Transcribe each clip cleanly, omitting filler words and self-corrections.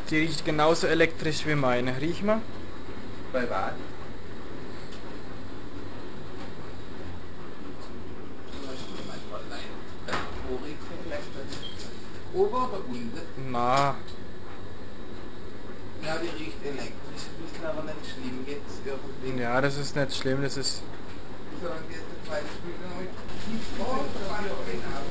Die riecht genauso elektrisch wie meine. Riech mal. Bei was? Ober oder unten? Na, Ja, die riecht elektrisch. Das ist aber nicht schlimm jetzt irgendwie. ja, das ist nicht schlimm, das ist... So, und jetzt der zweite Spiegel noch mit. Oh, das war doch genau.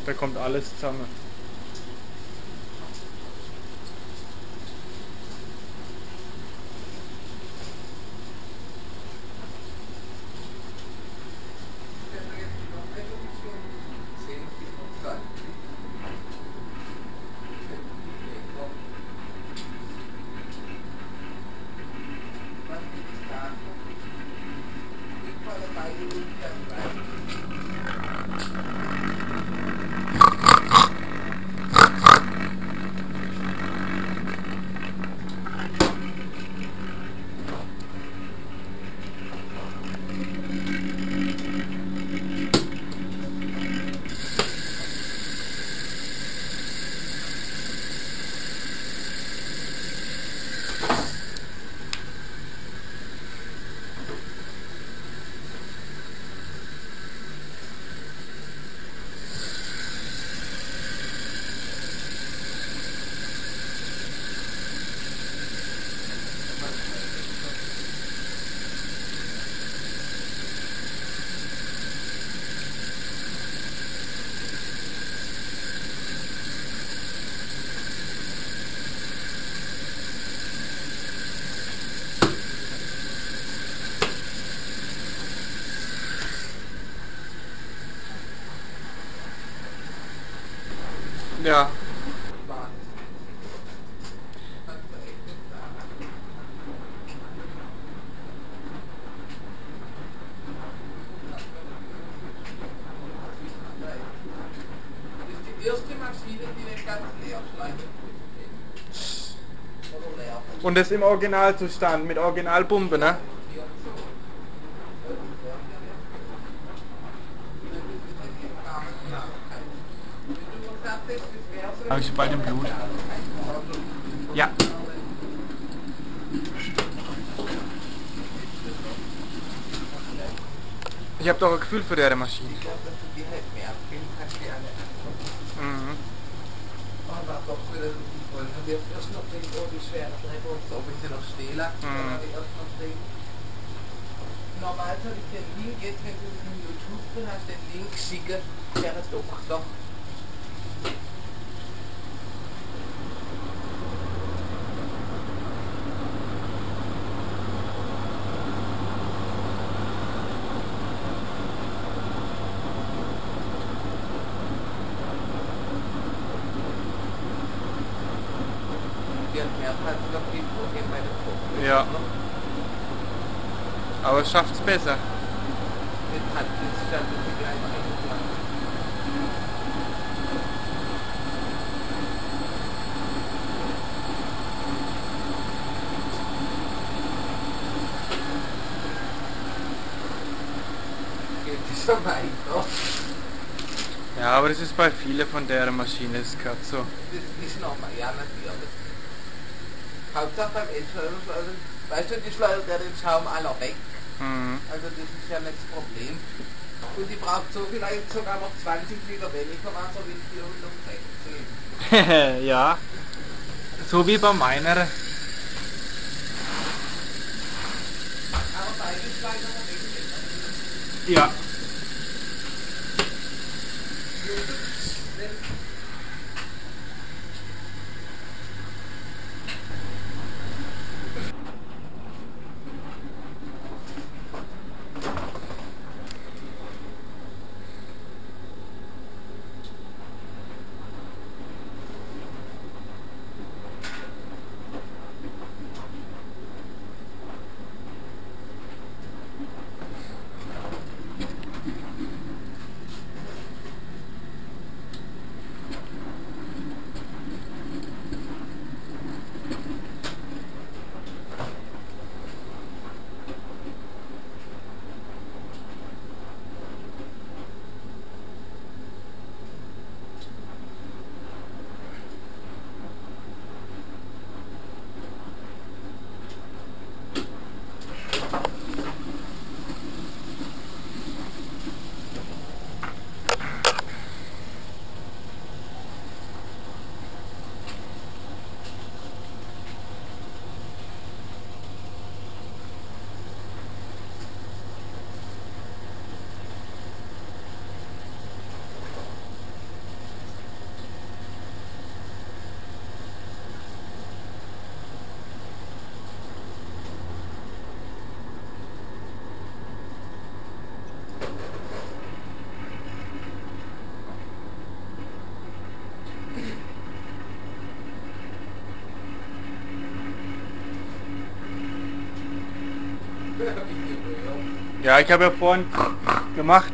Da kommt alles zusammen. Ja. Die erste Maschine, die nicht ganz leer schleift. Oder leer. Und das im Originalzustand, mit Originalpumpe, ne? Habe ich bald im Blut. Ja. Ich habe doch ein Gefühl für die Maschine. Mhm. Erst noch den die schwere Treppe und so, ob ich sie noch stehen lasse, dann habe ich erst noch den. Normal soll ich den Link, jetzt wenn du in YouTube drin hast, den Link schicken, der Doktor. Ja. Aber es schafft es besser. Geht es schon weiter? Ja, aber das ist bei vielen von der Maschine, ist gerade so. Das ist normal, ja natürlich. Hauptsache beim Endschleuder, weißt du, die Schleuder, den Schaum aller weg. Mhm. Also das ist ja nicht das Problem. Und die braucht so vielleicht sogar noch 20 Liter weniger Wasser wie 416. Ja. So wie bei meiner. Aber beide Schleuder noch weg. Ja. Ja, ich habe ja vorhin gemacht.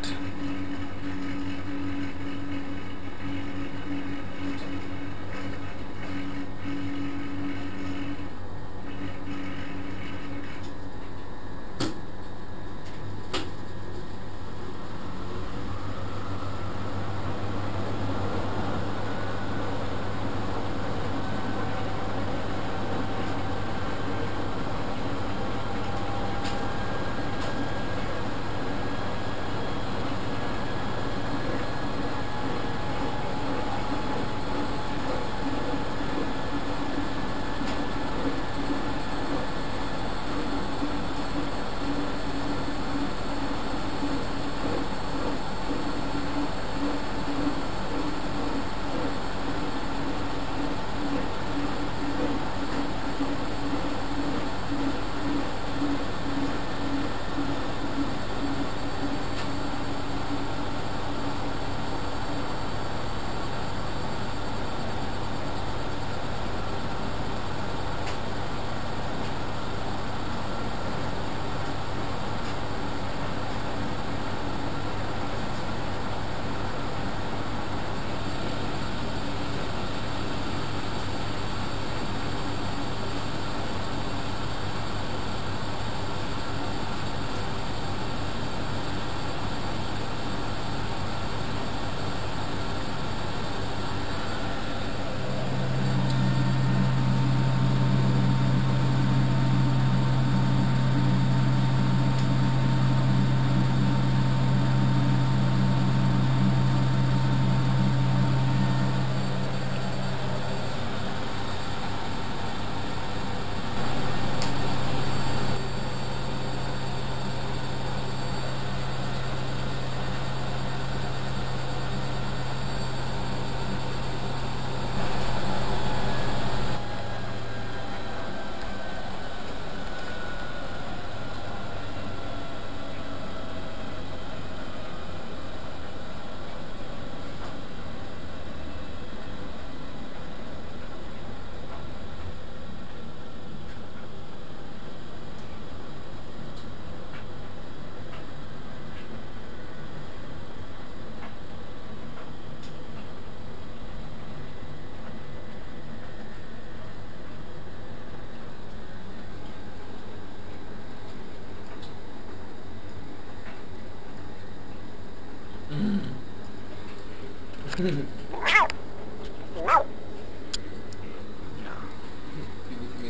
Mit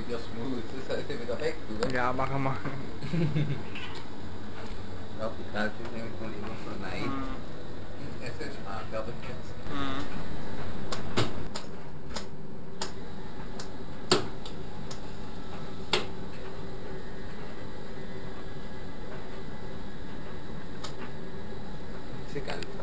der Schmutz, das heißt ja wieder weg, oder? Ja, machen wir. Ich glaube, die Kalte ist nämlich von immer so nein. Es ist schmal, glaube ich jetzt. Ist ja gar nicht